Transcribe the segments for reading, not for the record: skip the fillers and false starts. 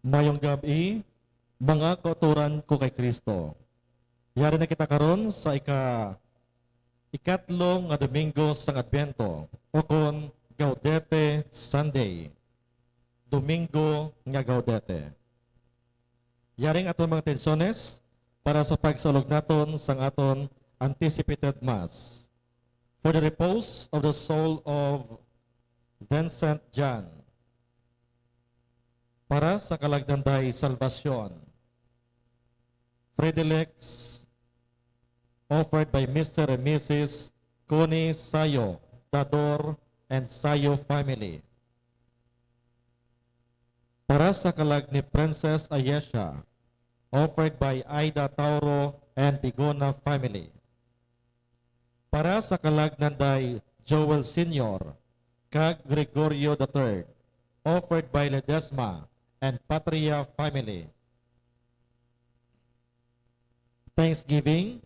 Mayong gabi, mga kauturan ko kay Kristo. Yari na kita karon sa ikatlong nga Domingo sang Advento o kon Gaudete Sunday. Domingo nga Gaudete. Yaring aton mga tensyones para sa pagsalog naton sang aton anticipated Mass for the repose of the soul of Vincent John, para sa kalagdanday salvasyon. Predilects offered by Mr. and Mrs. Connie Sayo, Tador, and Sayo family. Para sa kalag ni Princess Ayesha, offered by Aida Tauro and Bigona family. Para sa kalag nanday Joel Sr., kag Gregorio III, offered by Ledesma and Patria family. Thanksgiving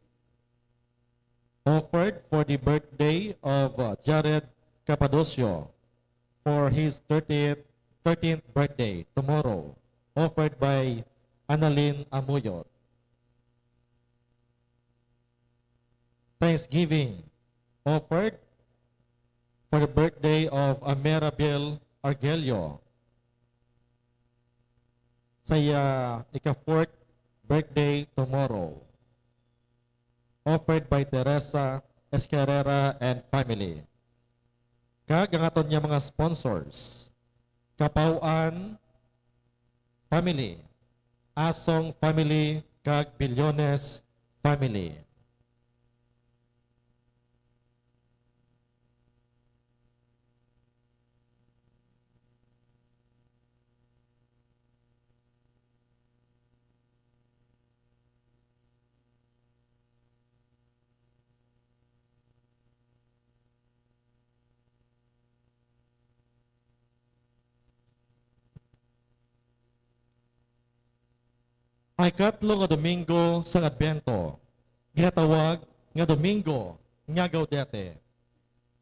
offered for the birthday of Jared Cappadocio for his 13th birthday tomorrow, offered by Annalyn Amuyot. Thanksgiving offered for the birthday of Amerabel Argelio, sa ika-4th birthday tomorrow, offered by Teresa Escarrera and family. Kag ang aton niya mga sponsors: Kapauan family, Asong family, kag Bilyones family. Ay katlo nga Domingo sang Advento, ginatawag nga Domingo nga Gaudete.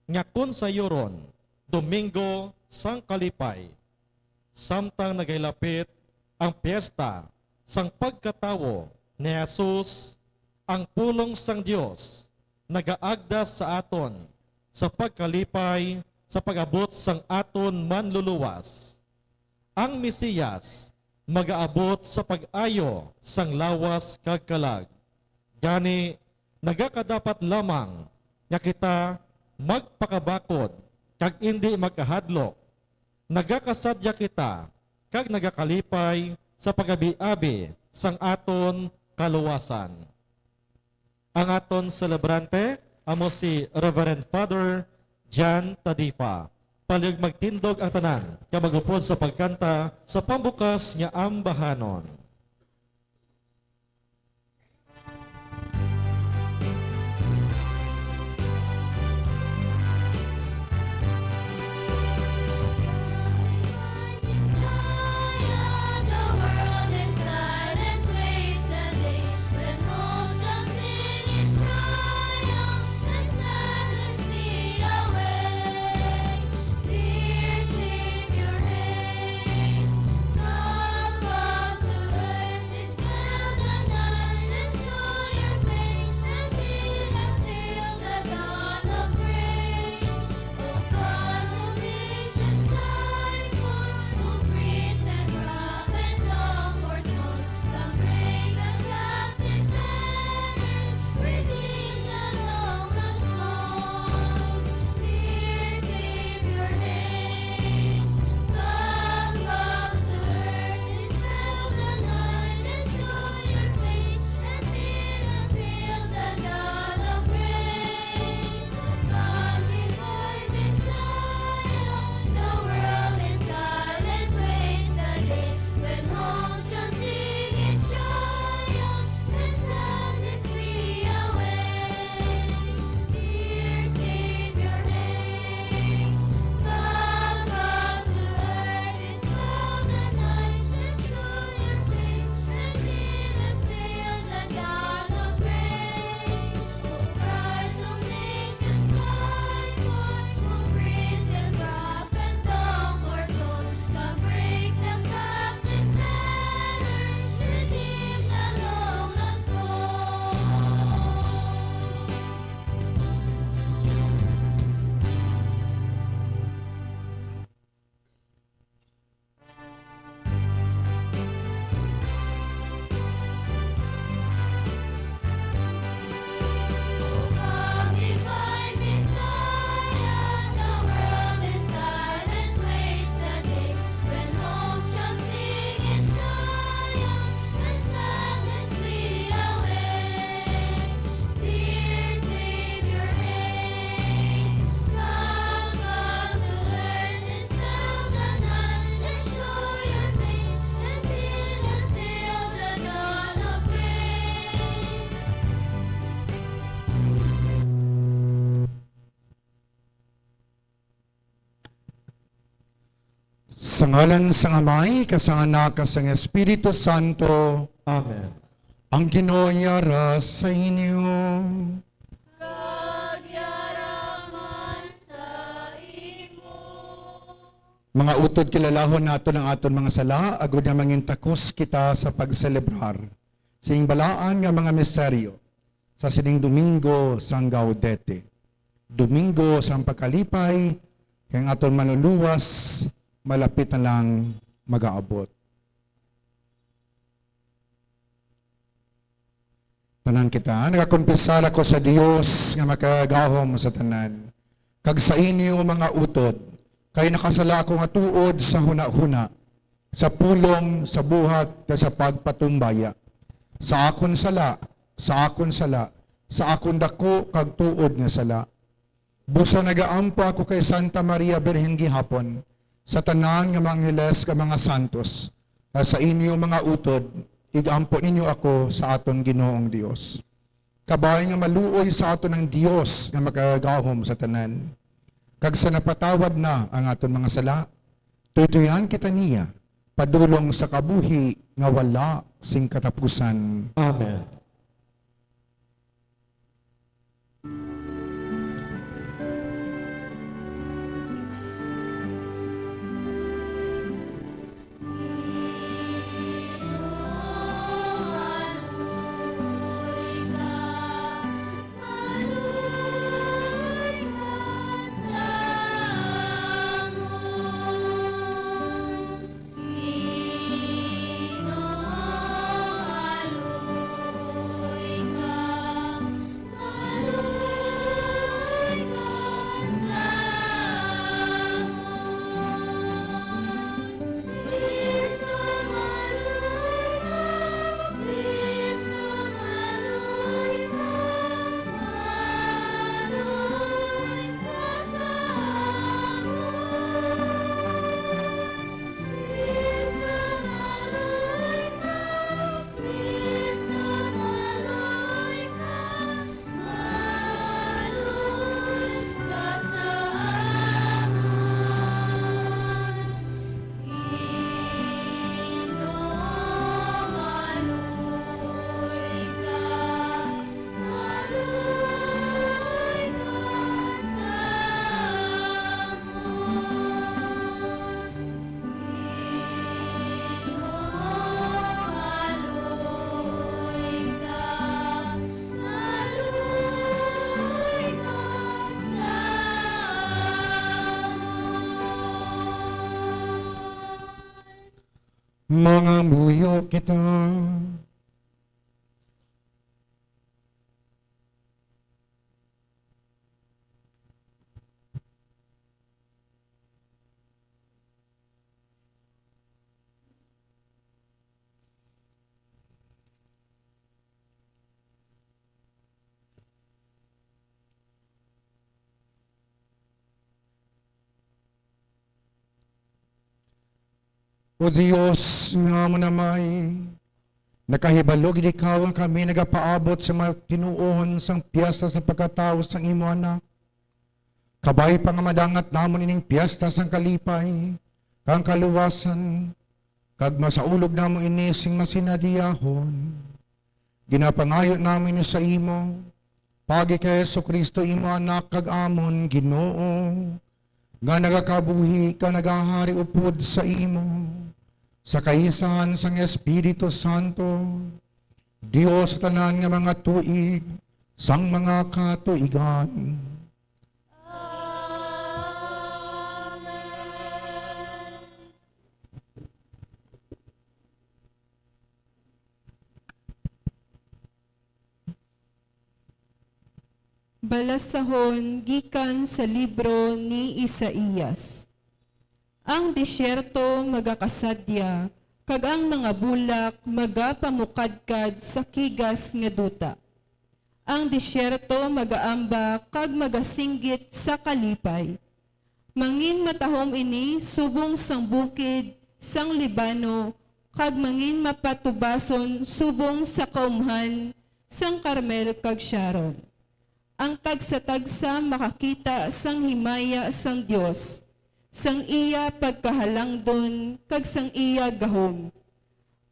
Nga kun sa yoron, Domingo sang Kalipay, samtang nagailapit ang piyesta sang pagkatawo ni Jesus, ang pulong sang Dios nagaagdas sa aton sa pagkalipay sa pag-abot sang aton manluluwas. Ang Mesiyas magaabot sa pag-ayo sang lawas kag kalag. Gani nagakadapat lamang nga kita magpakabakod kag hindi magkahadlok. Nagakasadya kita kag nagakalipay sa pag-abi-abi sang aton kaluwasan. Ang aton celebrante amo si Reverend Father John Tadifa. Palig magtindog ang tanan, kaya magupod sa pagkanta sa pambukas nga ambahanon. Dear Savior, reign, come, come to ngalan sang Amay, kasang Anak, kasang Espiritu Santo, Amen. ang Ginoo yara sa inyo. Mga utod, kilalahon nato ng aton mga sala, agud nga mangin takos kita sa pagselebrar. Sining balaan nga mga misteryo sa sining Domingo sang Gaudete. Domingo sang pagkalipay, kaya aton manluluwas, malapit na lang mag-aabot. Tanan kita, nagakonfesar ako sa Dios nga makagahom sa tanan. Kag sa inyo mga utod, kay nakasala ako nga tuod sa huna-huna, sa pulong, sa buhat, kag sa pagpatumbaya. Sa akon sala, sa akon dako kag tuod nga sala. Busa nagaampo ako kay Santa Maria Birhen gihapon, sa tanan nga mga angeles ka mga santos, sa inyo mga utod, igampo ninyo ako sa aton Ginoong Dios. Kabay nga maluoy sa aton ng Dios nga makagahom sa tanan. Kag sa napatawad na ang aton mga sala, tutuyan kita niya, padulong sa kabuhi nga wala sing katapusan. Amen. Mga muyo kita. O Diyos nga mo namay, nakahibalog ikaw ang kami nagapaabot sa mga tinuon sang piyesta sa pagkatao sang imo anak. Kabay pa nga madangat namon ining piyesta sang kalipay, kang kaluwasan, kag masaulog namon ini sing masinadiyahon. Ginapangayo namin sa imo, pagi kay Jesucristo imo anak kag amon Ginoo, nga nagakabuhi ka nagahari upod sa imo, sa kaisahan sang Espiritu Santo, Dios sa tanan nga mga tuig, sang mga katuigan. Balasahon gikan sa libro ni Isaías. Ang disyerto magakasadya, kag ang mga bulak magapamukadkad sa kigas nga duta. Ang disyerto magaamba kag magasinggit sa kalipay. Mangin matahom ini subong sang bukid sang Libano, kag mangin mapatubason subong sa kaumhan sang Carmel kag Sharon. Ang tagsa-tagsa makakita sang himaya sang Dios, sang iya pagkahalangdon, kag sang iya gahom.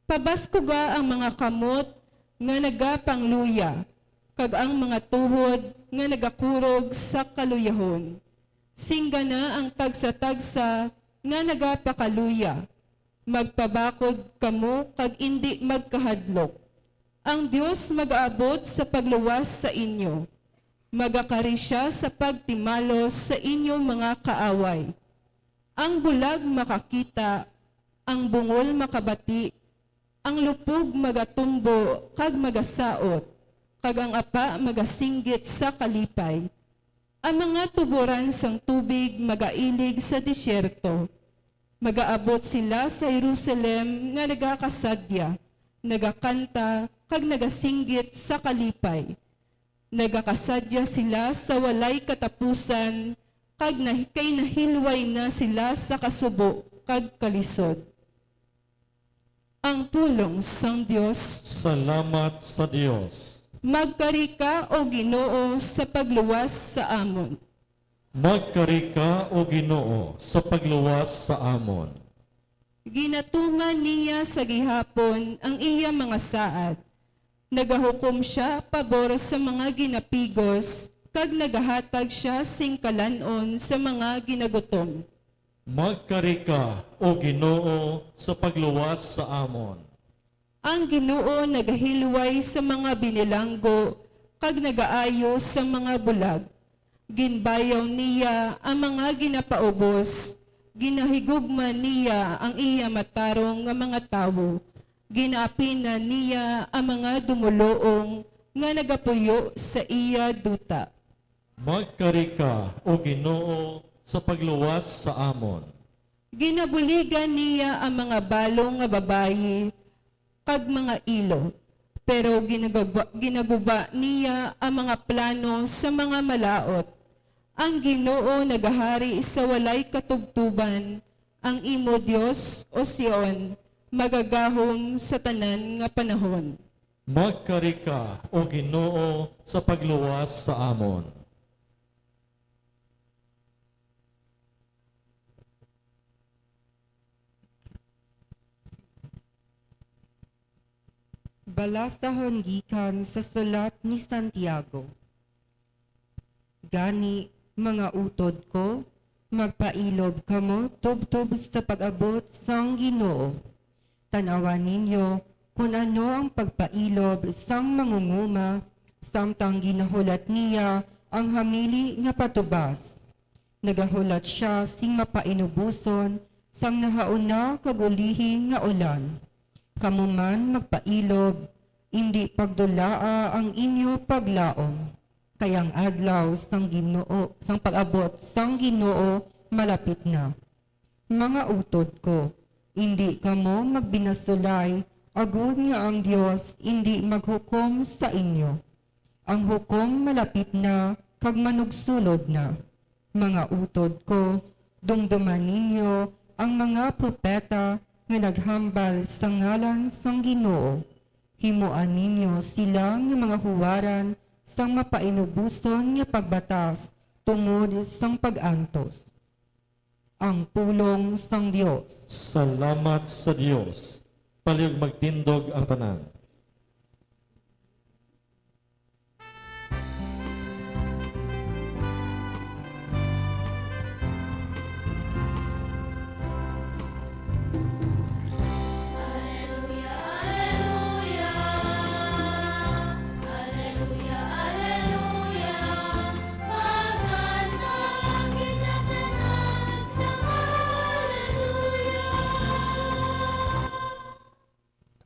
Pabaskuga ang mga kamot nga nagapangluya, kag ang mga tuhod nga nagakurog sa kaluyahon. Singgana ang tagsa-tagsa nga nagapakaluya, magpabakod kamo kag indi magkahadlok. Ang Dios mag-aabot sa pagluwas sa inyo. Magakari siya sa pagtimalos sa inyong mga kaaway. Ang bulag makakita, ang bungol makabati, ang lupog magatumbo kag magasaot, kag ang apa magasinggit sa kalipay. Ang mga tuburan sang tubig magailig sa disyerto. Magaabot sila sa Jerusalem nga nagakasadya, nagakanta, kag nagasinggit sa kalipay. Nagakasadya sila sa walay katapusan, kag kay nahilway na sila sa kasubo, kag kalisod. Ang pulong sang Dios, Salamat sa Dios. magkari ka o Ginoo sa pagluwas sa amon. Magkari ka o Ginoo sa pagluwas sa amon. Ginatungan niya sa gihapon ang iya mga saad. Nagahukom siya pabor sa mga ginapigos, kag nagahatag siya singkalanon sa mga ginagutom. Magkari ka o Ginoo sa pagluwas sa amon. Ang Ginoo nagahilway sa mga binilanggo, kag nagaayo sa mga bulag. Ginbayaw niya ang mga ginapaubos, ginahigugma niya ang iya matarong nga mga tawo. Ginapina niya ang mga dumuloong nga nagapuyo sa iya duta. Magkari ka o Ginoo sa pagluwas sa amon. Ginabuligan niya ang mga balong nga babayi kag mga ilo, pero ginaguba niya ang mga plano sa mga malaot. Ang Ginoo nagahari sa walay katubtuban, ang imo Dios o Sion, magagahom sa tanan nga panahon. Magkari ka o Ginoo sa pagluwas sa amon. Balasahon gikan sa sulat ni Santiago. Gani, mga utod ko, magpailob kamo tubtub sa pag-abot sang Ginoo. Tanawan ninyo kung ano ang pagpailob sang mangunguma, samtang ginahulat niya ang hamili nga patubas. Nagahulat siya sing mapainubuson sang nahauna kagulihi nga ulan. Kamu man magpailob, hindi pagdulaa ang inyo paglaom. Kayang adlaw sang Ginoo, sang pag-abot sang Ginoo malapit na. Mga utod ko, hindi kamo magbinasulay, agud nga ang Dios hindi maghukom sa inyo. Ang hukom malapit na, kag manugsulod na. Mga utod ko, dumduman ninyo ang mga propeta nga naghambal sa ngalan sang Ginoo. Himuan ninyo sila nga mga huwaran sang mapainubuson nga pagbatas tungod sang pag-antos. Ang pulong sang Dios. Salamat sa Dios. Palihog magtindog ang tanan.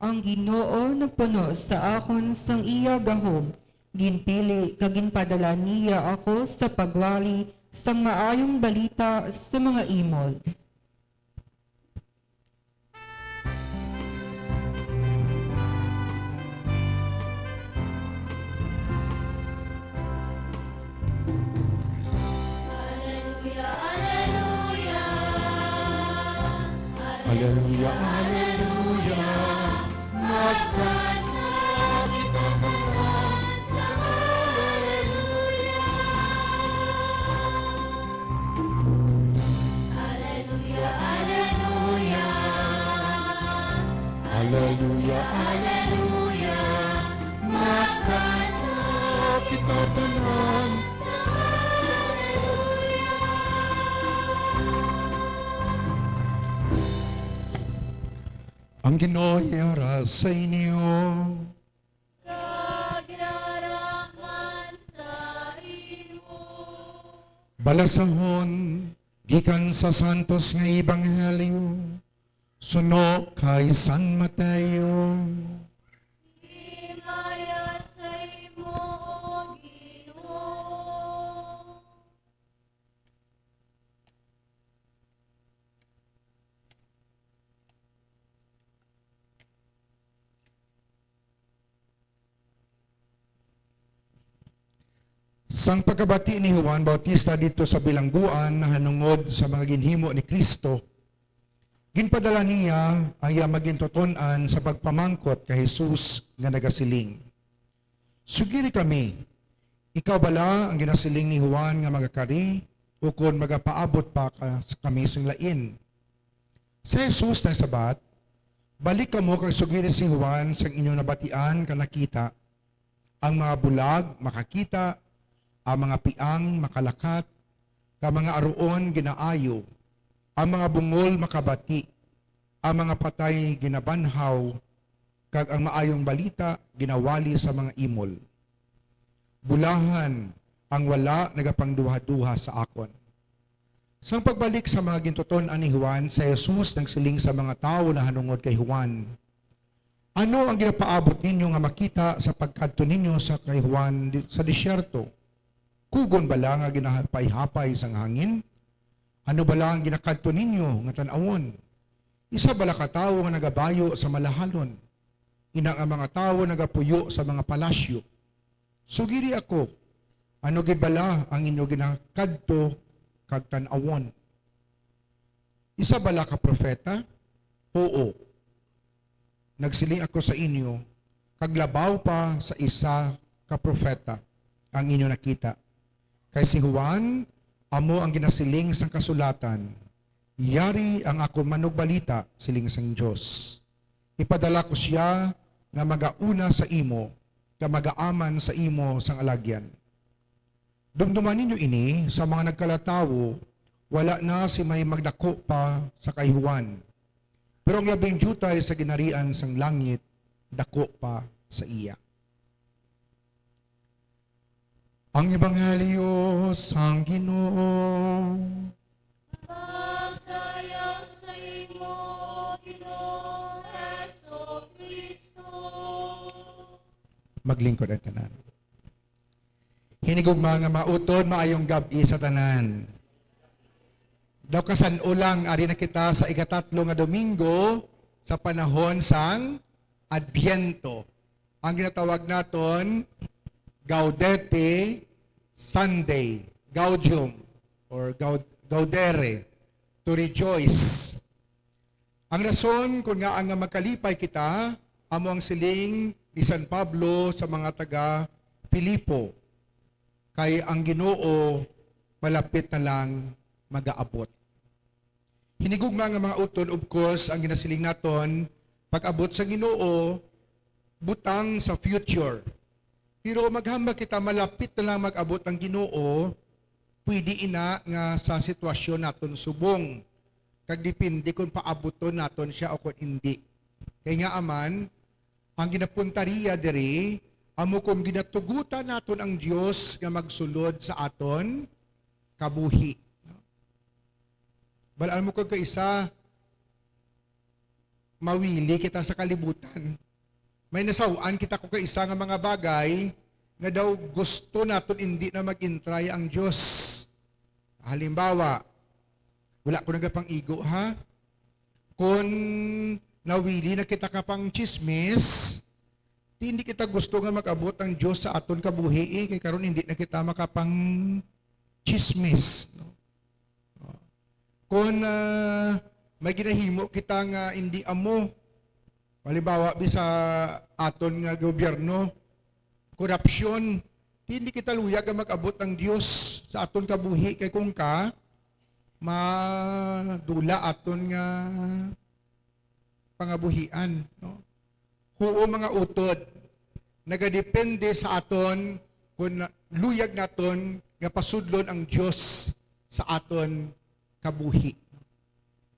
Ang Ginoo nagpuno sa akon sang iya gahom. Ginpili kag ginpadala niya ako sa pagwali sang maayong balita sa mga imol. Hallelujah, hallelujah. Ang Ginoo iyara sa inyo. Kaginaraman sa imo. Balasahon, gikan sa Santos nga Ebanghelyo, suno kay San Mateo. Himaya sa imo, O Ginoo. Sang pagkabati ni Juan Bautista dito sa bilangguan na hanungod sa mga ginhimo ni Kristo, ginpadala niya ang iya magintuton-an sa pagpamangkot kay Jesus nga nagasiling. Sugiri kami, ikaw bala ang ginasiling ni Juan nga magakari o kung magapaabot pa ka sa kami sing lain. Sa Jesus na sabat, balik kamo kay sugiri si Juan sang inyong nabatian ka nakita, ang mga bulag makakita, ang mga piang makalakat, ang mga aruon ginaayo, ang mga bungol makabati, ang mga patay ginabanhaw, kag ang maayong balita ginawali sa mga imol. Bulahan ang wala nagapangduha-duha sa akon. Sang pagbalik sa mga gintuton-an ni Juan, sa Jesus nagsiling sa mga tao na hanungod kay Juan, ano ang ginapaabot ninyo nga makita sa pagkadto ninyo sa kay Juan sa disyerto? Kugon bala nga ginahapay-hapay sang hangin? Ano bala ang ginakadto ninyo nga tan-awon? Isa bala ka tawo nga nagabayo sa malahalon. Inang ang mga tawo nagapuyo sa mga palasyo. Sugiri ako, ano gid bala ang inyo ginakadto kag tan-awon? Isa bala ka propeta? Oo. Nagsiling ako sa inyo, kaglabaw pa sa isa ka propeta ang inyo nakita. Kay si Juan, amo ang ginasiling sang kasulatan, yari ang ako manugbalita siling sang Diyos. Ipadala ko siya nga magauna sa imo, nga magaaman sa imo sang alagyan. Dumduman ninyo ini sa mga nagkalatawo, wala na si may magdako pa sa kay Juan. Pero ang labing jutay sa ginarian sang langit, dako pa sa iya. Ang Ebanghelyo sang Ginoo. Magdayaw sa imo, Ginoong Jesu-Kristo. Maglingkod ang tanan. Hinigugma nga mautod, maayong gabi sa tanan. Daw kasanulang, ari na kita sa ikatatlo nga Domingo sa panahon sang Adbyento. Ang ginatawag naton, Gaudete Sunday, Gaudium, or Gaudere, to rejoice. Ang rason kung nga ang magkalipay kita, amo ang siling ni San Pablo sa mga taga Filipo, kay ang Ginoo malapit na lang mag-aabot. Hinigugma nga mga utod, of course, ang ginasiling naton, pag-abot sa Ginoo, butang sa future. Pero maghambag kita malapit na lang mag-abot ang Ginoo, pwede ina nga sa sitwasyon naton subong. Kag dipindi kung paabuton naton siya o kung hindi. Kaya nga aman, ang ginapuntariya diri, amo kung ginatugutan naton ang Dios nga magsulod sa aton kabuhi. Balaan mo kung kaisa, mawili kita sa kalibutan. May nasawaan kita ko kaisa nga mga bagay nga daw gusto naton hindi na mag-intry ang Diyos. Halimbawa, wala ko nagapang igo ha. Kung nawili na kita kapang chismis, hindi kita gusto nga mag-abot ang Diyos sa aton kabuhi kay karon hindi na kita makapang chismis. No? Kung may ginahimo kita nga hindi amo, halimbawa, sa aton nga gobyerno, korupsyon, hindi kita luyag ang mag-abot ng Diyos sa aton kabuhi. Kay kung ka, madula aton nga pangabuhian. No? Huo mga utod, nagadepende sa aton kung luyag naton nga pasudlon ang Diyos sa aton kabuhi.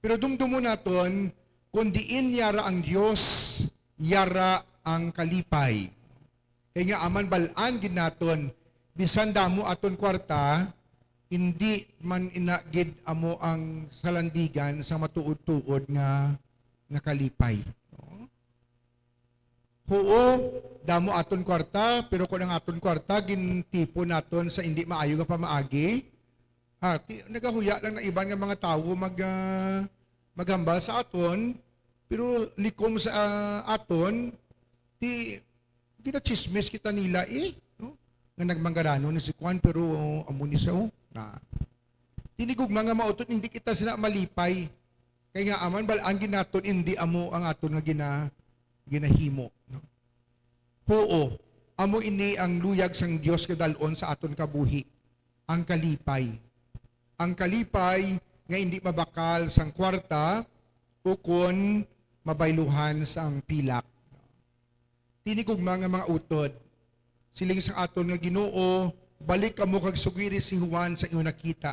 Pero dumdumo naton, kundiin yara ang Dios, yara ang kalipay. Kaya nga aman balaan ginaton, bisan damo aton kwarta, hindi man inagid amo ang salandigan sa matuod-tuod nga kalipay. Oo, damo aton kwarta, pero kung ang aton kwarta, gintipo naton sa hindi maayo nga pamaagi, nagahuya lang na iban nga mga tao maghambal sa aton, pero likom sa aton, ginachismis kita nila no? Nga nagmanggarano ni si Juan, pero amo ni sao, na tinigog mga mautot, hindi kita sila malipay. Kaya nga aman, balaan ginaton, hindi amo ang aton nga ginahimo. No? Oo, amo ini ang luyag sang Dios kadalon sa aton kabuhi, ang kalipay. Ang kalipay nga hindi mabakal sang kwarta o kon mabayluhan sang pilak. Tinigog mga utod, siling sang aton nga Ginoo, balik kamo kag sugiri si Juan sa iyong nakita.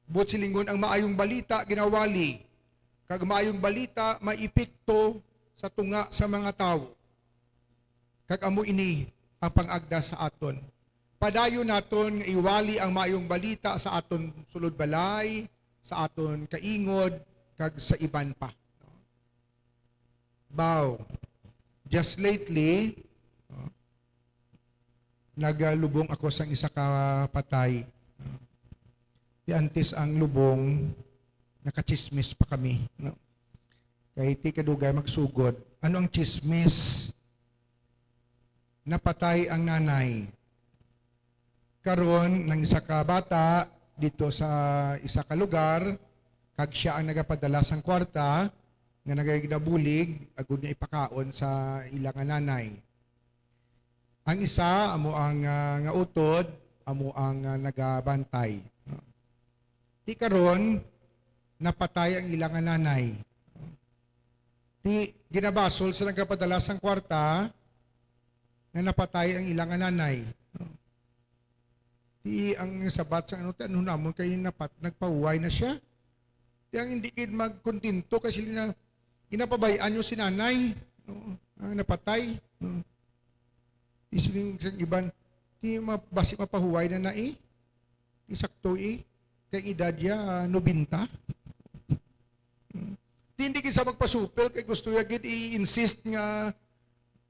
But silingon ang maayong balita ginawali, kag maayong balita maipikto sa tunga sa mga tao. Kag amo ini ang pangagda sa aton. Padayon naton nga iwali ang maayong balita sa aton sulod balay, sa aton kaingod, kag sa iban pa. Bow. Just lately, nagalubong ako sa isa ka patay. Antes ang lubong, nakachismis pa kami. No? Kaya iti kadugay magsugod. Ano ang chismis? Napatay ang nanay. Karon ng isa ka bata dito sa isa ka lugar, kag siya ang nagapadala sang kwarta, nga nagaginabulig, agud niya ipakaon sa ilang nanay. Ang isa, amo ang nga utod, amo ang nagabantay. Ti karon napatay ang ilang nanay. Ti ginabasol sa nagapadala sang kwarta, nga napatay ang ilang nanay. Ti ang sabat sa ano namon kay nagpahuway na siya. Ti ang hindi kid magkontinto kasi na inapabayaan nyo si nanay, no? Napatay. No? Isiling sa iban, di basi mapahuway na isakto kay edad ya 90. Di hindi kinsa magpasupil, kay gusto yagid i-insist nga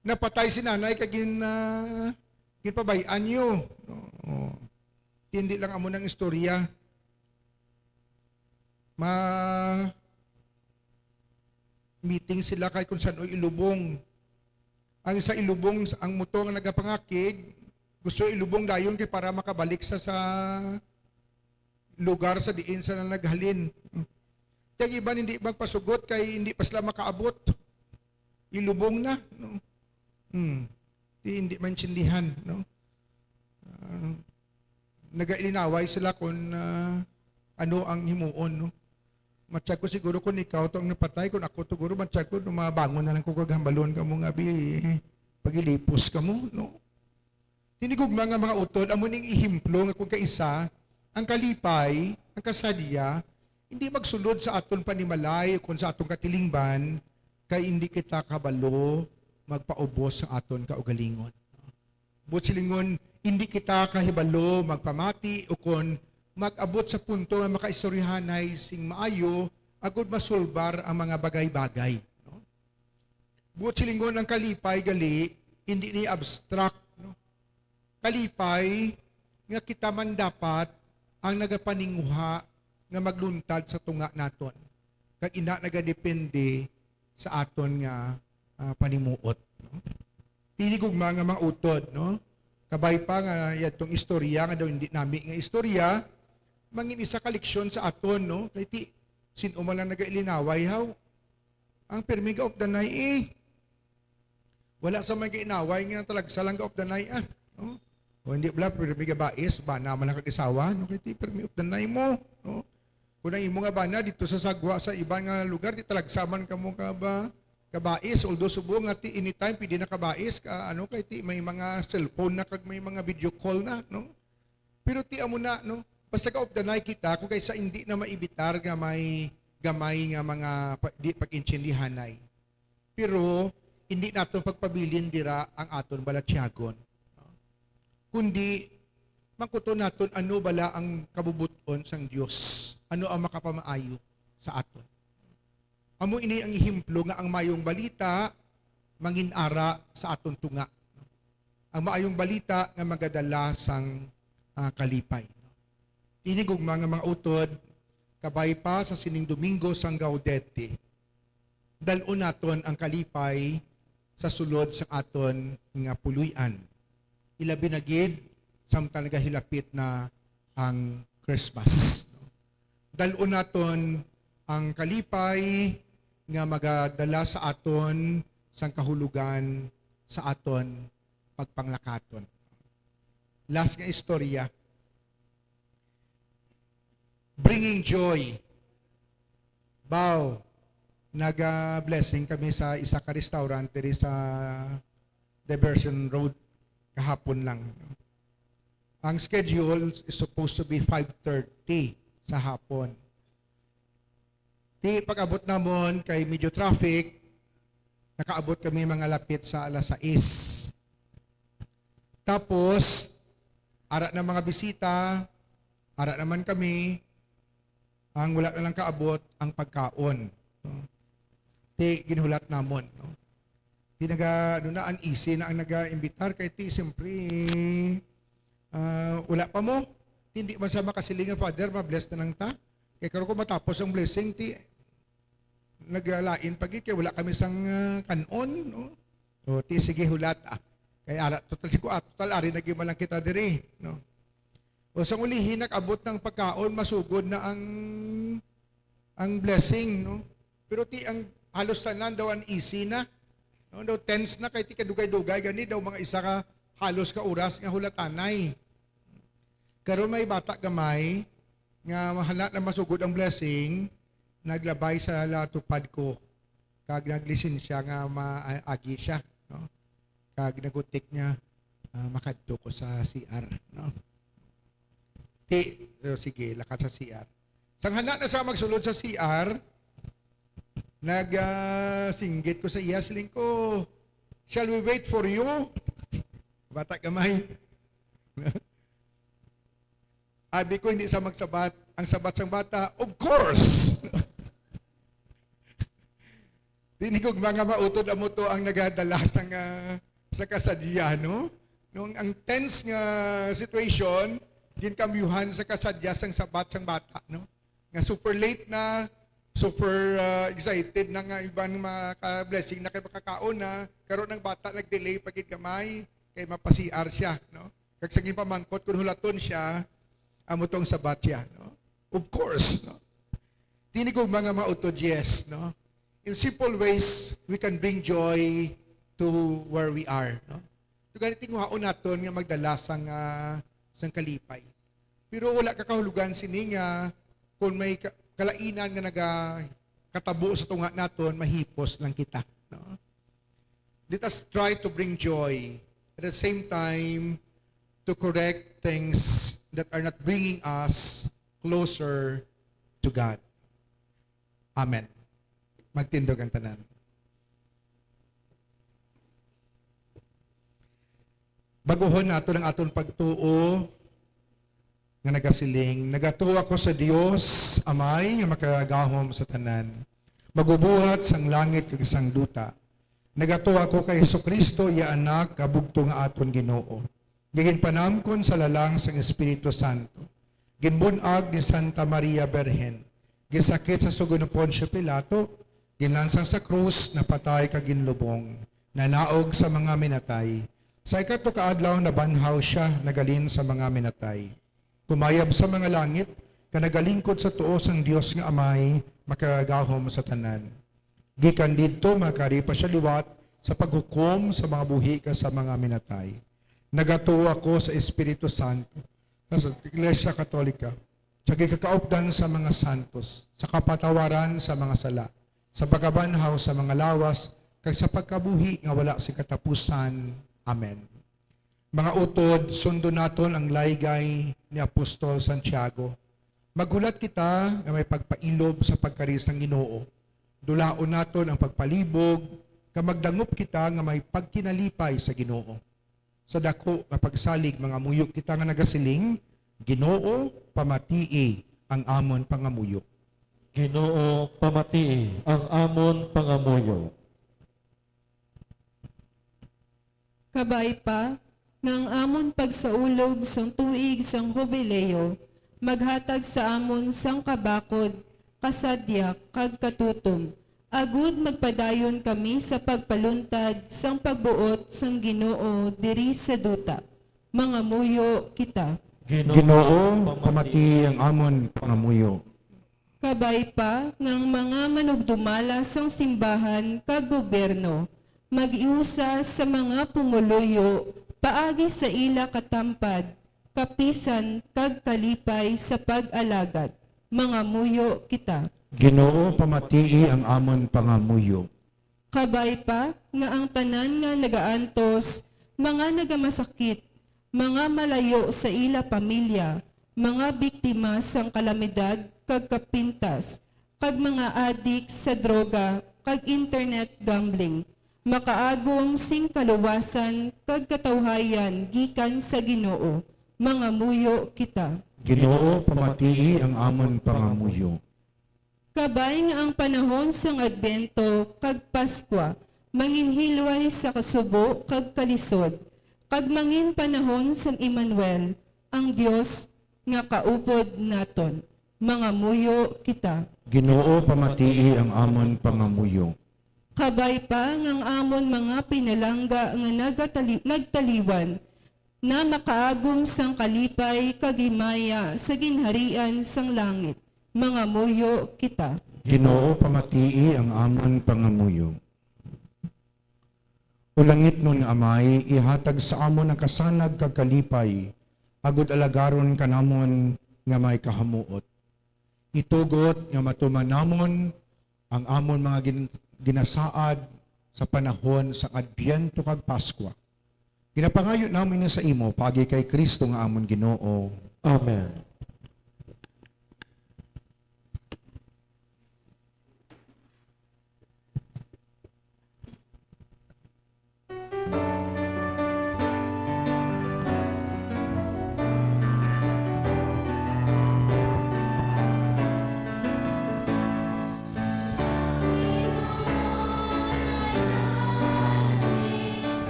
napatay si nanay, kay ginpabayaan nyo. No? Hindi lang amo ng istorya. Meeting sila kay kung saan o ilubong. Ang isa ilubong, ang muto nga nagapangakig, gusto ilubong dayon kay para makabalik sa lugar sa diin sa naghalin. Kaya iban hindi magpasugot kay hindi pa sila makaabot. Ilubong na. No? Hindi maintindihan. No? Nagailinaway sila kung ano ang himuon. No? Matsyag ko siguro kung ikaw itong napatay, kung ako siguro matsyag ko, mabangon na lang kung kaghambalon ka mo nga, pagilipos ka mo, no? Tinigog mga utod, amo ning ihimplo nga kung kaisa, ang kalipay, ang kasadya, hindi magsulod sa aton panimalay, kung sa aton katilingban, kay hindi kita kabalo, magpaubos sa aton kaugalingon. Butsilingon, hindi kita kahibalo, magpamati, o kung mag-abot sa punto nga makaistoryahanay sing maayo, agud masulbar ang mga bagay-bagay. No? Buot silingon ang kalipay gali, hindi ni abstract. No? Kalipay, nga kita man dapat ang nagapaninguha nga magluntad sa tunga naton. Kag ina nagadepende sa aton nga panimuot. No? Tinigog mga utod, no? Kabay pa nga yatong istorya nga daw hindi nami nga istorya, mangin isa ka leksyon sa aton, no? Kaya ti, sino man lang nagailinaway, haw? Ang permiga of the night, wala sa mga inaway nga talagsa lang of the night, no? O hindi pala, permiga bais, ba naman ang kag-isawa, no? Kaya ti, permiga of the night mo, no? Kung ang imo nga ba na, dito sa sagwa, sa ibang nga lugar, di talagsaman ka mo ka ba? Kabais, although subo nga ti, anytime, pwede na kabais, ano, kaya ti, may mga cellphone na, kag may mga video call na, no? Pero ti, amo na, no? Basta ka of the night kita, kung kaysa hindi na maibitar nga may gamay nga mga di pag-intsindihanay. Pero hindi naton pagpabilin dira ang aton balatyagon. Kundi mangkuto naton ano bala ang kabubuton sang Dios. Ano ang makapamaayo sa aton. Amo ini ang ihimplo nga ang mayong balita manginara sa aton tunga. Ang maayong balita nga magadala sang kalipay. Tinigog mga utod kabay pa sa sining Domingo sang Gaudete. Dalon naton ang kalipay sa sulod sa aton nga puluyan. Ilabi na gid samtang nagahilapit na ang Christmas. Dalon naton ang kalipay nga magadala sa aton sang kahulugan sa aton pagpanglakaton. Last nga istorya. Bringing joy. Bow. Nag-blessing kami sa isa ka restaurant diri sa Diversion Road kahapon lang. Ang schedule is supposed to be 5:30 sa hapon. Di pag-abot namon kay medyo traffic, nakaabot kami mga lapit sa alas 6. Tapos, ara na mga bisita, ara naman kami, ang wala na lang kaabot ang pagkaon. No? Di ginulat namon. No? Di na uneasy na ang naga-imbitar kay ti siyempre wala pa mo. Hindi man sa makasilingan, Father, ma-bless na lang ta. Kaya karon ko matapos ang blessing, ti naglalain pagi kay wala kami sang kanon. No? So, ti sige hulat. Kaya ara, total ari naging malang kita diri. No? O sa ulihin, nag-abot ng pagkaon, masugod na ang blessing. No? Pero ti ang halos tanan daw easy na. No? Daw tense na kay ti kadugay-dugay. Gani daw mga isa ka halos ka oras nga hulatanay. Karon may bata gamay nga mahala na masugod ang blessing, naglabay sa latupad ko. Kag naglisensya nga maagi siya. No? Kag nagutik niya, makadto ko sa CR. No? Sige, lakat sa CR. Sanghana na sa magsulod sa CR, nagsinggit ko sa iya, siling ko, shall we wait for you? Bata kamay. Abi ko hindi sa magsabat. Ang sabat sang bata, of course! Dinigog mga mautod amo to ang nagadala sa kasadya, no? Nung ang tense nga situation, ginkamyuhan sa kasadya sang sabat sang bata, no? Nga super late na, super excited na nga ibang mga blessing na kay makakaon na, karon ng bata nag-delay pagid kamay kay mapa-CR siya, no? Kag saging pamangkot kun hulaton siya, amo tong sabat siya, no? Of course, no? Tinigog mga mautod, yes, no? In simple ways, we can bring joy to where we are, no? So, ganit tinguhaon naton nga magdala sang kalipay. Pero wala kakahulugan sini nga kung may kalainan nga katabo sa tunga naton, mahipos lang kita, no? Let us try to bring joy. At the same time, to correct things that are not bringing us closer to God. Amen. Magtindog ang tanan. Baguhon nato ng aton pagtuo nga nagasiling, nagatuwa ko sa Dios Amay nga makagahom sa tanan. Magubuhat sang langit kag sang duta. Nagatuwa ko kay Hesukristo ya anak kabugto nga aton Ginoo. Giginpanamkon sa lalang sang Espiritu Santo. Ginbunag ni Santa Maria Berhen. Gisakit sa sugo ni Poncio Pilato. Ginlansang sa krus, napatay kag ginlubong. Nanaog sa mga minatay. Sa ikato kaadlaw nabanhaw siya nagalin sa mga minatay. Kumayab sa mga langit, kanagalingkod sa tuo sang Dios nga Amay, makagahom sa tanan. Gikan didto makaripa siya liwat sa paghukom sa mga buhi ka sa mga minatay. Nagatuwa ko sa Espiritu Santo, sa Iglesia Katolika, sa kikakaupdan sa mga santos, sa kapatawaran sa mga sala, sa pagkabanhaw sa mga lawas, kag sa pagkabuhi nga wala si katapusan. Amen. Mga utod, sundo naton ang laygay ni Apostol Santiago. Magulat kita nga may pagpailob sa pagkaris ng Ginoo. Dulaon naton ang pagpalibog, kamagdangop kita nga may pagkinalipay sa Ginoo. Sa dako nga pagsalig mga muyok kita nga nagasiling, Ginoo pamatii ang amon pangamuyo. Ginoo pamatii ang amon pangamuyo. Kabay pa, ng amon pagsaulog sang tuig sang Jubileo, maghatag sa amon sang kabakod, kasadyak, kag katutom. Agud magpadayon kami sa pagpaluntad sang pagbuot sang Ginoo diri sa duta. Mga muyo kita. Ginoo pamatii ang amon pangamuyo. Kabay pa ng mga manugdumala sang simbahan kag gobyerno, mag-iusa sa mga pumuluyo, paagi sa ila katampad, kapisan kag kalipay sa pag-alagad. Mga muyo kita. Ginoo pamatii ang amon pangamuyo. Kabay pa nga ang tanan nga nagaantos, mga nagamasakit, mga malayo sa ila pamilya, mga biktima sang kalamidad kag kapintas, kag mga adik sa droga kag internet gambling, makaagom sing kaluwasan kag katawhayan gikan sa Ginoo. Mga muyo kita. Ginoo pamatii ang amon pangamuyo. Kabay nga ang panahon sang Adbento kag Paskwa, manginhilway sa kasubo kag kalisod, kag mangin panahon sang Emmanuel, ang Dios nga kaupod naton. Mga muyo kita. Ginoo pamatii ang amon pangamuyo. Kabay pa ngang amon mga pinalangga nga nagtaliwan, na makaagom sang kalipay kagimaya sa ginharian sang langit. Mga muyo kita. Ginoo pamatii ang amon pangamuyo. Ulangit nun nga amay, ihatag sa amon ang kasanag kag kalipay, agud alagaron kanamon nga may kahamuot. Itugot nga matuman namon ang amon mga ginasaad sa panahon sa Adbyento kag Paskwa. Ginapangayo namin sa imo pagi kay Kristo nga amon Ginoo. Amen.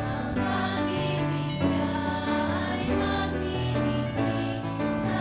Ang pag-ibig niya ay magniningning sa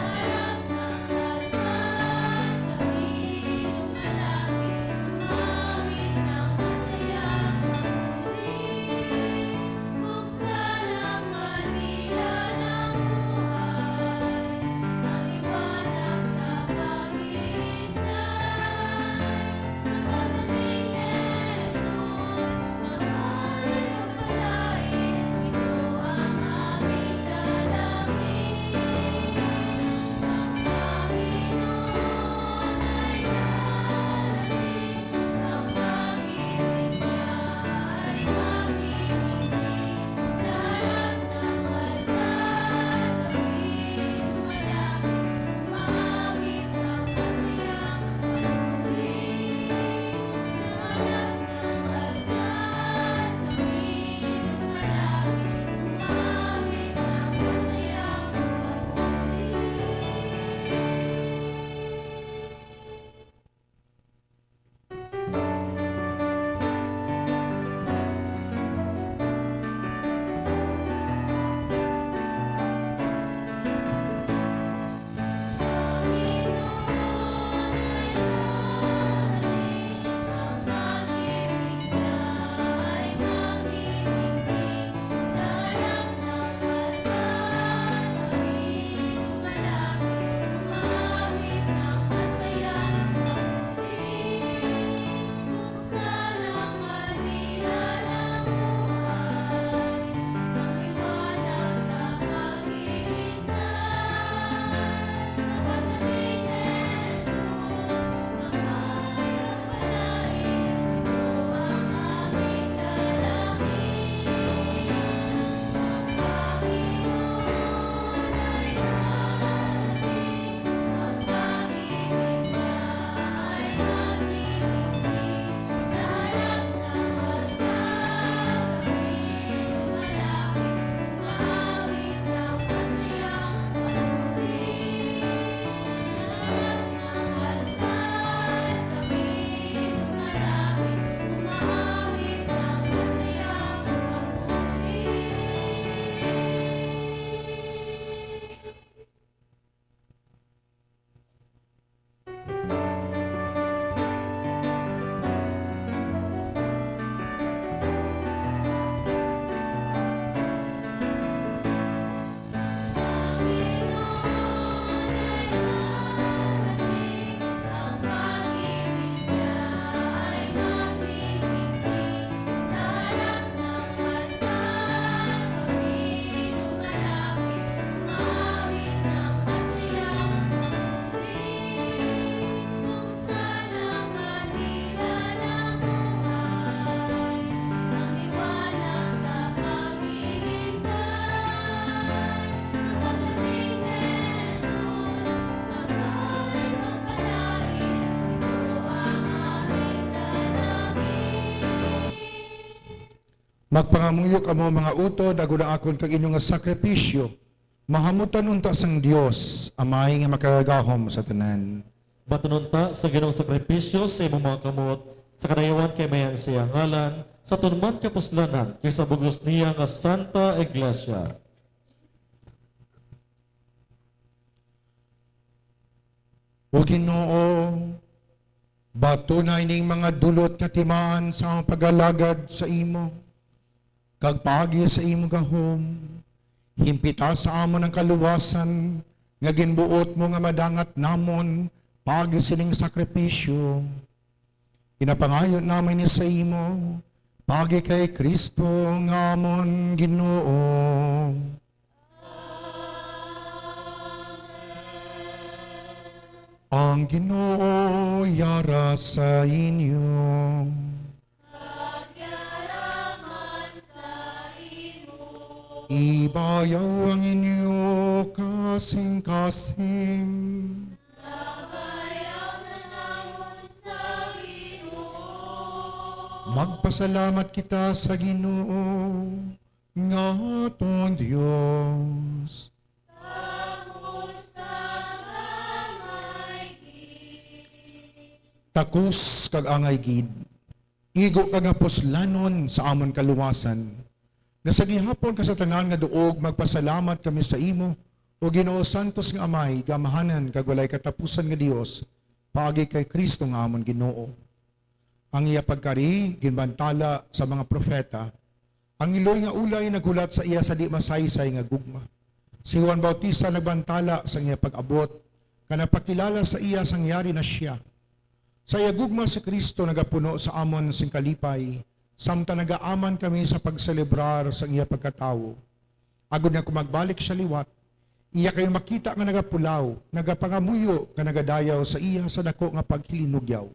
Magpangamuyo kamo mga utod, agud ang akon kag inyong nga sakripisyo. Mahamutan unta sang Dios, amay nga makagahom sa tanan. Batununta sa ginong sakripisyo sa imong mga kamot, sa kadayawan kay mayang siya ngalan, sa tunman kapuslanan, kay sa bugos niya nga Santa Iglesia. O Ginoo, bato na ining mga dulot nga timaan sa among pag-alagad sa imo. Kag paagi sa imo gahom, himpita sa amon ang kaluwasan, nga ginbuot mo nga madangat namon, paagi sining sakripisyo. Pinapangayon namin ni sa imo, paagi kay Kristo nga amon Ginoo. Ang Ginoo yara sa inyo. Pagyaraman sa imo. Ibayaw ang inyo kasing-kasing. Nabayaw na namon sa Ginoo. Magpasalamat kita sa Ginoo nga aton Dios. Kamusta gamay gid. Takus kag angay gid. Igo kag aposlanon sa amon kaluwasan. Nga sa gihapon ka sa tanan nga duog magpasalamat kami sa imo o Ginoo Santos nga Amay gamahanan kag walay katapusan nga Dios paagi kay Kristo nga amon Ginoo. Ang iya pagkari ginbantala sa mga propeta. Ang iloy nga ulay nagulat sa iya sa di masaysay nga gugma. Si Juan Bautista nagbantala sa iya pag-abot kanapakilala sa iya sangyari na siya. Sa iya gugma si Kristo nagapuno sa amon sing kalipay, samta nagaaman kami sa pagselebrar sa iya pagkatawo. Agud na kumagbalik siya liwat, iya kayo makita nga nagapulaw, nagapangamuyo ka nagadayaw sa iya sa dako nga paghilinugyaw.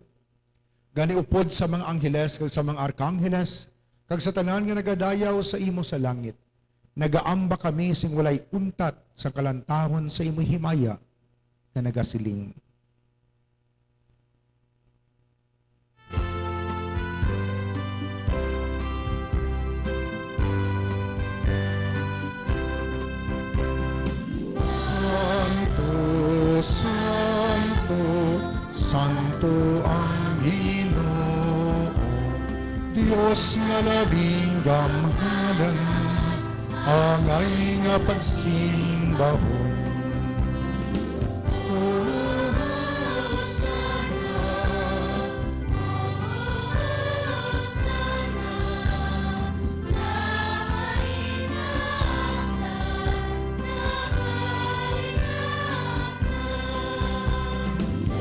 Gani upod sa mga angheles kag sa mga arkangheles, kag sa tanan nga nagadayaw sa imo sa langit. Nagaamba kami sing walay untat sa kalantahon sa imo himaya na nagasiling. Santo, Santo ang Ginoo, Dios nga labing gamhanan, angay nga pagsimbahon.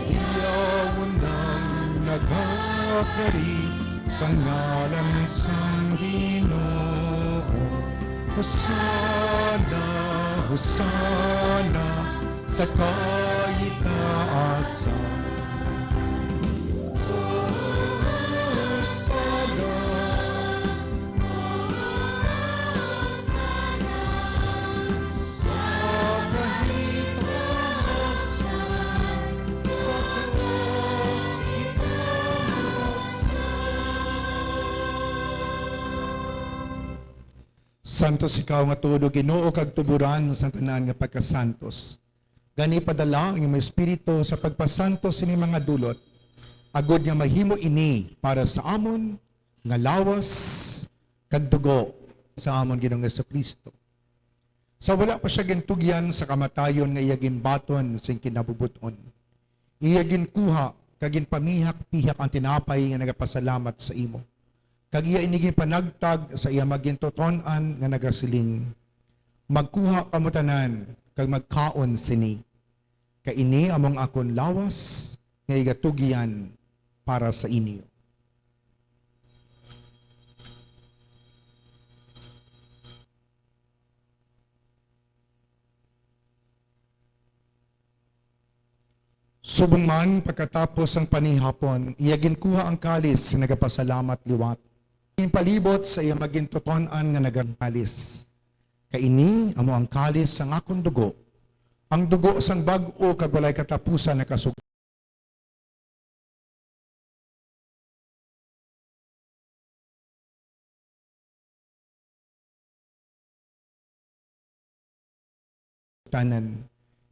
Iyawan ng nagakari sa ngalan sang Ginoo. Hosana, Hosana sa kaitaasan. Hosana, sa kaitaasan, sa kaitaasan. Santos ikaw nga tudo Ginoo kag tuburan sa tanan nga pagkasantos. Gani padala ang imong espiritu sa pagpasantos ini mga dulot. Agod nga mahimo ini para sa amon nga lawas kag dugo sa amon Ginoong Jesucristo. Sa wala pa siya gintugyan sa kamatayon nga iya ginbaton sing kinabubuton. Iya ginkuha kag ginpamihak-pihak ang tinapay nga nagapasalamat sa imo. Kag iya inigin panagtag sa iya magintoton-an nga nagasiling. Magkuha kamo tanan kag magkaon sini. Kaini among akon lawas nga igatugyan para sa inyo. Subong man pagkatapos ang panihapon, iya ginkuha ang kalis nga nagapasalamat liwat. Palibot sa iya magintoton-an nga nagangkalis. Kaini amo ang kalis sang akong dugo. Ang dugo sang bag-o kag walay katapusan na kasug tanan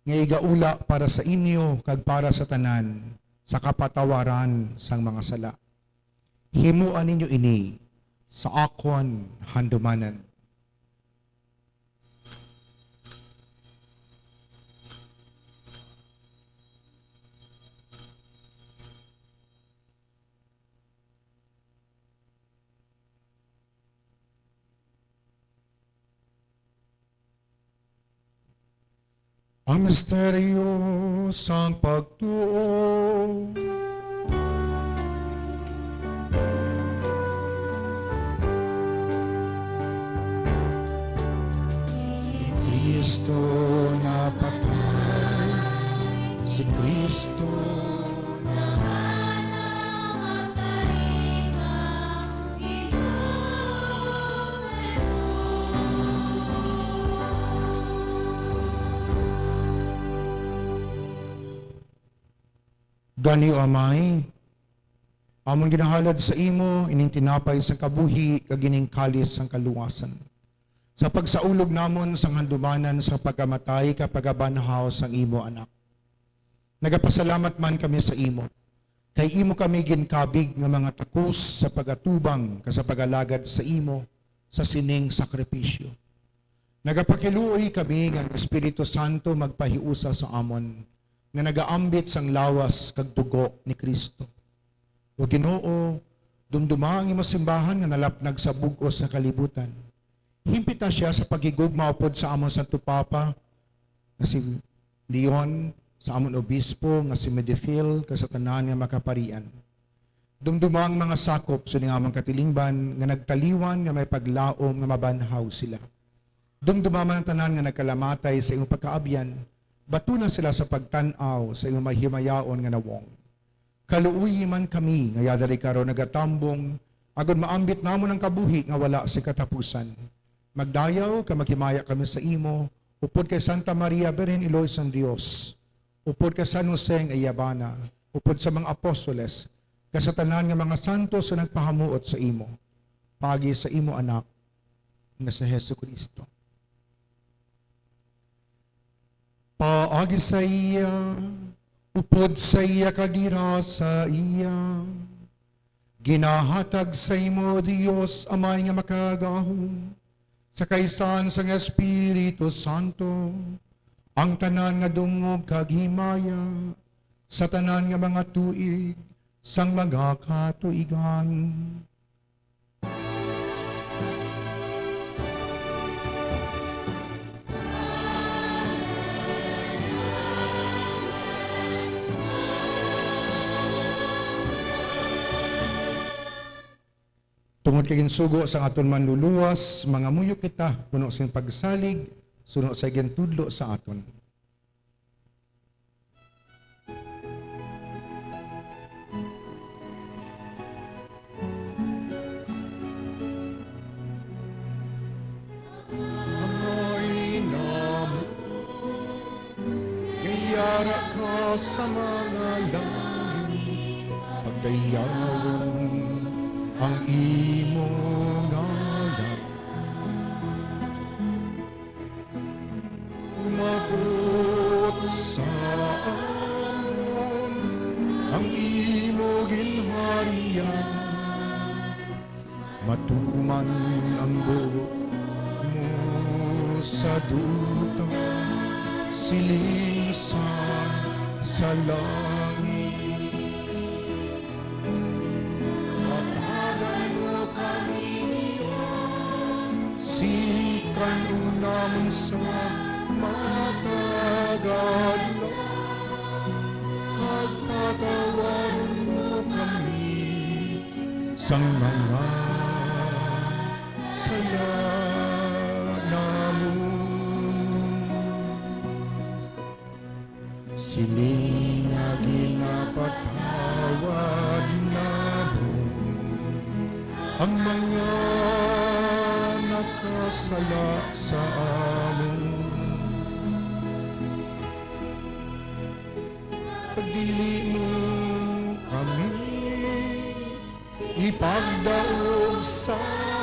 nga igaula para sa inyo kag para sa tanan sa kapatawaran sang mga sala. Himuan ninyo ini sa akon handumanan. Ang misteryo sang pagtuo. Kristo na patay, si Kristo gani o amay, amon ginahalad sa imo, ining tinapay sa kabuhi, kagining kalis sang kaluwasan. Sa pagsaulog namon sang handumanan sa pagkamatay kapag abanhaw sang imo anak. Nagapasalamat man kami sa imo. Kay imo kami ginkabig nga mga takos sa pagatubang sa pagalagad sa imo sa sining sakripisyo. Nagapakiluoy kami nga ang Espiritu Santo magpahiusa sa amon nga nagaambit sang lawas kag dugo ni Kristo. O Ginoo, dumduma ang imong simbahan nga nalapnag sa bug-os sa kalibutan. Himpita siya sa pagigugma upod sa amon Santo Papa nga si Leon, sa amon obispo nga si Medifil, kasatanan nga makaparian. Dumduma ang mga sakop sa among katilingban nga nagtaliwan nga may paglaom nga mabanhaw sila. Dumduma man ang tanan nga nagkalamatay sa imong pagkaabyan, batunan sila sa pagtanaw sa iyong mahimayaon nga nawong. Kaluuyi man kami, nga yadari karo nagatambong, agad maambit namon ang kabuhi nga wala sa katapusan. Magdayaw, kamaghimaya kami sa imo, upod kay Santa Maria, Birhen Iloy sang Dios, upod kay San Jose ng Ayabana, upod sa mga apostoles, kasatanan nga mga santos sa nagpahamuot sa imo, pagi sa imo anak, nga sa Hesus Kristo. Paagi sa iya, upod sa iya kadira sa iya. Ginahatag sa imo, Dios, Amay nga makagahom, sa kaysan sang Espiritu Santo, ang tanan nga dungog kaghimaya, sa tanan nga mga tuig, sang mga katuigan. Tungod kay ginsugo sa aton manluluwas, mga muyo kita, puno sa pagsalig, suno sa gintudlo sa aton. Amoy namo, gayara ka sa mga langit, pagdayawon ang imong ngalan. Umabot sa amon ang imo ginharian, matuman ang buhok mo sa duta, silingsan sa langit. Sikan unang sa matagalo, pagpatawarin mo kami sa mga sala namon. Siling nga ginapatawad namon ang mga nakasala sa amon. Pagdili mo kami, ipagdaog sa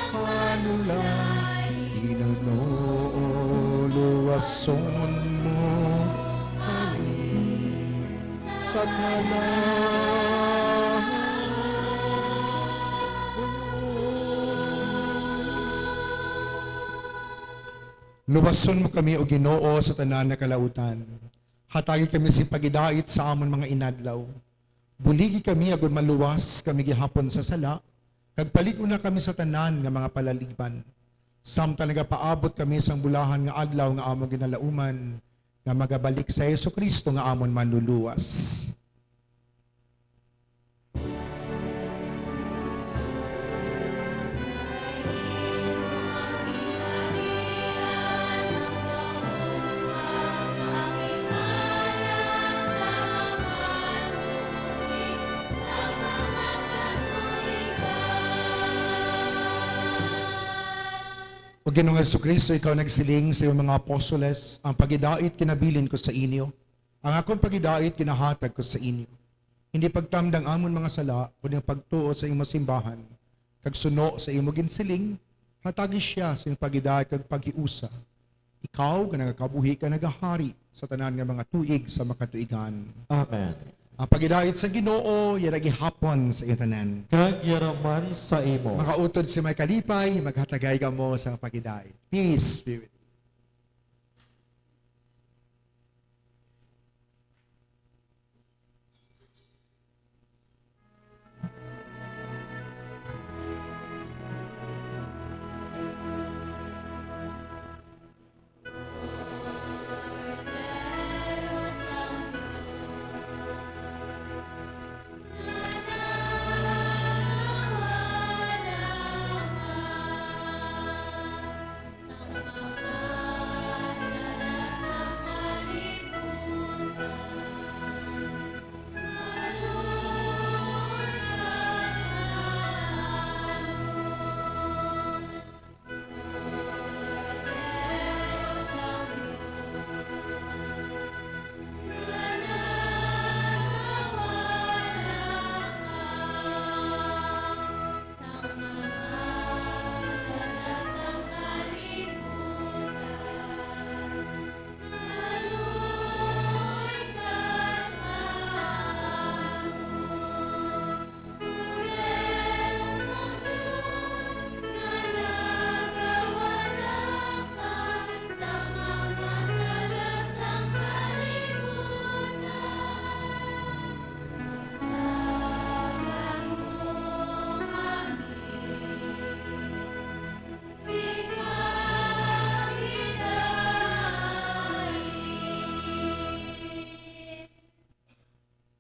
panulay, inanoluwa luwason mo kami sa luwason mo kami o Ginoo sa tanan na kalautan. Hatagi kami si pagidait sa amon mga inadlaw. Buligi kami agon maluwas kami gihapon sa sala. Kag palig-o na kami sa tanan nga mga palaliban. Samtang nagapaabot kami sang bulahan nga adlaw nga amon ginalauman nga magabalik sa Kristo nga amon manluluwas. O Ginoong Jesucristo, ikaw nagsiling sa iyong mga apostoles, ang pagidait kinabilin ko sa inyo, ang akong pagidait kinahatag ko sa inyo. Hindi pagtamdang amon mga sala, kundi pagtuo sa iyong simbahan, kag suno sa iyong ginsiling, hatagi siya sa iyong pagidait kag paghiusa. Ikaw, nga nagakabuhi ka nagahari sa tanan nga mga tuig sa makatuigan. Amen. Ang pagidait sa Ginoo, yaragi hapon sa iyong tanan. Kag yaraman sa imo. Makautod si may kalipay, maghatagay ka mo sa pagidait. Peace be with you.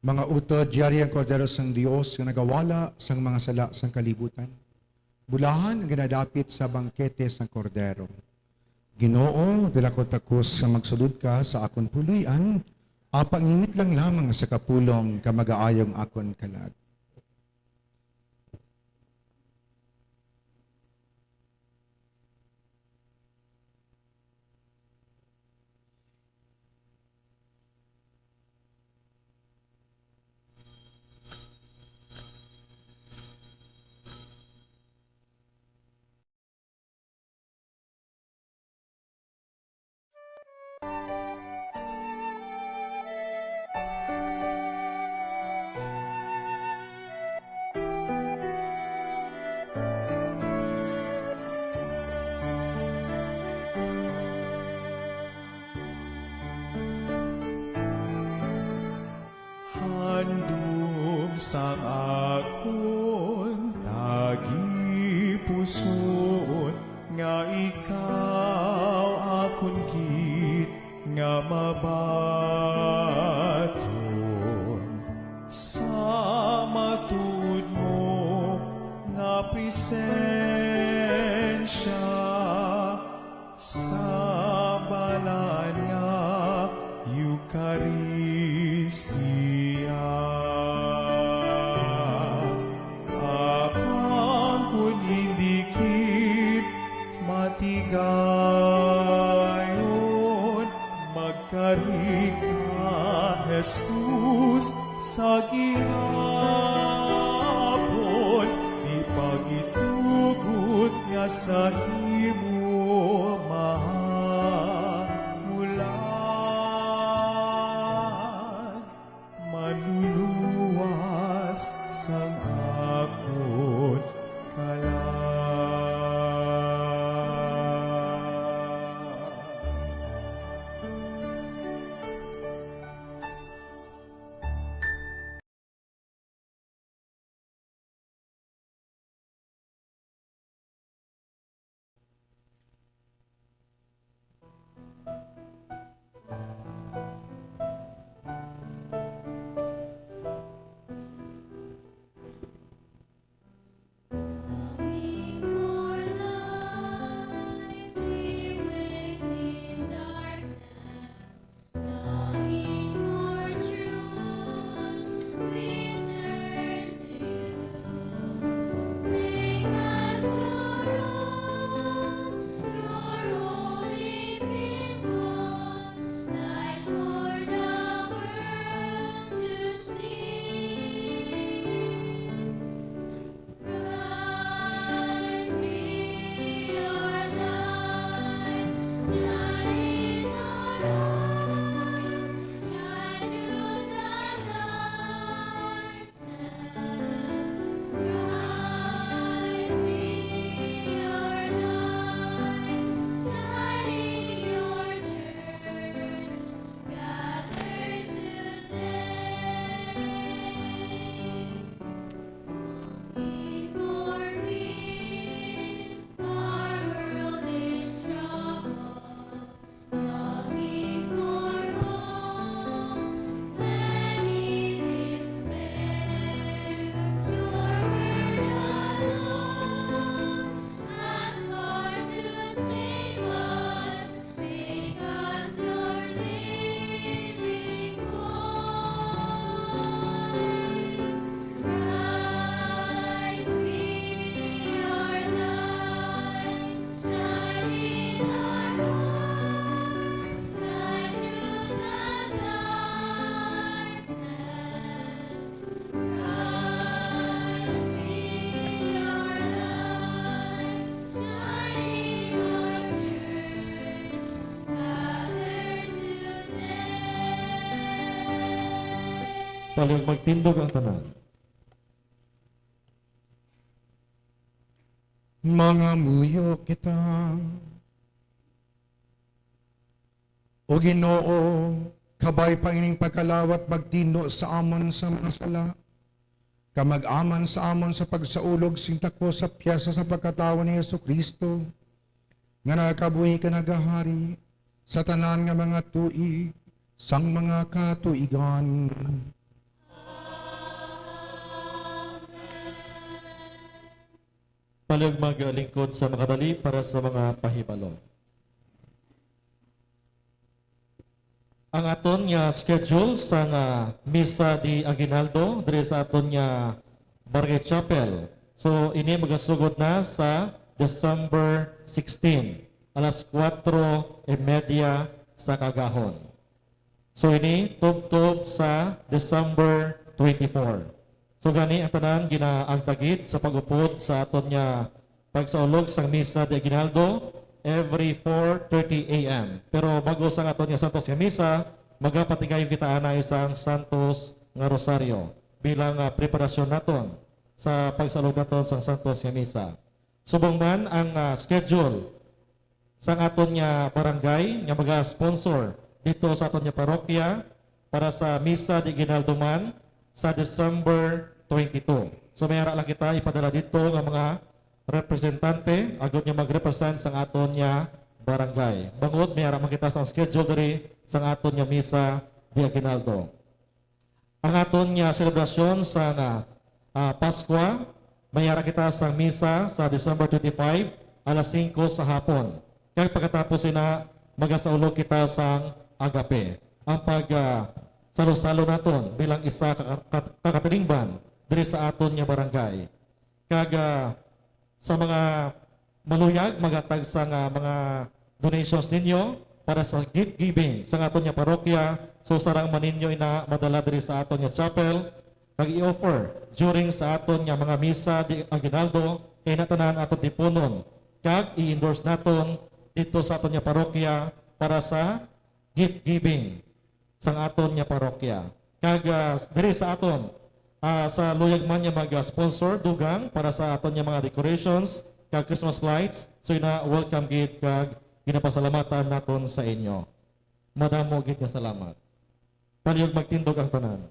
Mga utod, diyari ang kordero sang Dios nga nagawala sang mga sala sang kalibutan. Bulahan ang ginadapit sa bangkete sang kordero. Ginoo, dala ko takos nga magsulod ka sa akon puluyan, apangingit lang lamang sa kapulong ka mag-aayong akon kalag. Handom sa akon tagi puson nga ikaw akon gid nga mabaton sa matud mo nga presensya sa balan nga Eucharistia. Akang kun indikip matigayon, magkarik ka, Jesus, sa gihapon, di pagitugot nga sa imo mahal. Palihog magtindog ang tanan. Mga muyo kita, o Ginoo, kabay pa ining pagkalawat magtino sa amon sa mga sala. Kamag-aman sa amon sa pagsaulog sinta ko sa piyasa sa pagkatawa ni Yesu Kristo. Nga nakabuhi ka nagahari sa tanan nga mga tuig, sang mga katuigan. Palihog maglingkod sa makadali para sa mga pahibalo. Ang aton nga schedule sa nga Misa di Aguinaldo diri sa aton nga Barangay Chapel. So ini magasugod na sa December 16, alas 4:30 sa kagahon. So ini tubtob sa December 24. So gani ang tanan ginaagtagit sa pag-upod sa aton nga pagsaulog sa Misa di Aguinaldo every 4:30 a.m. Pero bago sa aton nga Santos nga Misa, magapatigayon kita ana isang Santos nga Rosaryo bilang preparasyon naton sa pagsalud naton sa Santos nga Misa. Subong man ang schedule sa aton nga barangay nga maga-sponsor dito sa aton nga parokya para sa Misa di Aguinaldo man sa December 22. So mayara lang kita ipadala dito nga mga representante agud nga mag-represent sa aton nga barangay. Bangod mayara makita sa schedule diri sa aton nga Misa di Aguinaldo. Ang aton nga selebrasyon sa Pasko, mayara kita sa Misa sa December 25 alas 5 sa hapon. Kaya pagkatapos ina magasaulog kita sa agape. Ang salo-salo naton bilang isa kakatilingban diri sa aton nga barangay. Kaga sa mga maluyag magatag sa mga donations ninyo para sa gift giving sa aton nga parokya. So sarang man ninyo ina madala diri sa aton nga chapel kag i-offer during sa aton nga mga Misa di Aguinaldo kay natanan aton tipunon kag i-endorse naton dito sa aton nga parokya para sa gift giving sa aton nga parokya. Kag diri sa aton sa luyag man nga mag-sponsor dugang para sa aton nga mga decorations kag Christmas lights. So ina welcome gid kag ginapasalamatan naton sa inyo. Madamo gid nga salamat. Palihog magtindog ang tanan.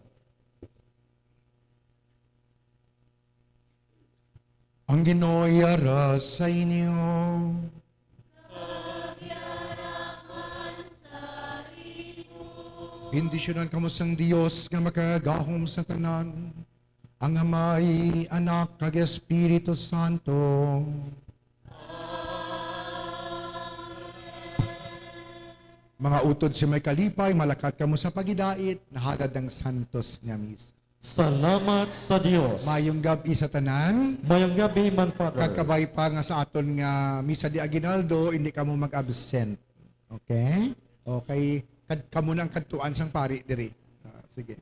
Ang Ginoo yara sa inyo. Bendisyonan kamo sang Dios nga makagahom sa tanan, ang Amay, Anak, kag Espiritu Santo. Mga utod si may kalipay, malakat kamo sa pagidait, nahalad ng Santos nga Misa. Salamat sa Dios. Mayong gabi sa tanan, Mayong gabi man, Father. kagkabay pa nga sa aton nga Misa di Aguinaldo, hindi kamo mag-absent. Okay? Okay, kamo nang kadtuan sang pari diri. Sige.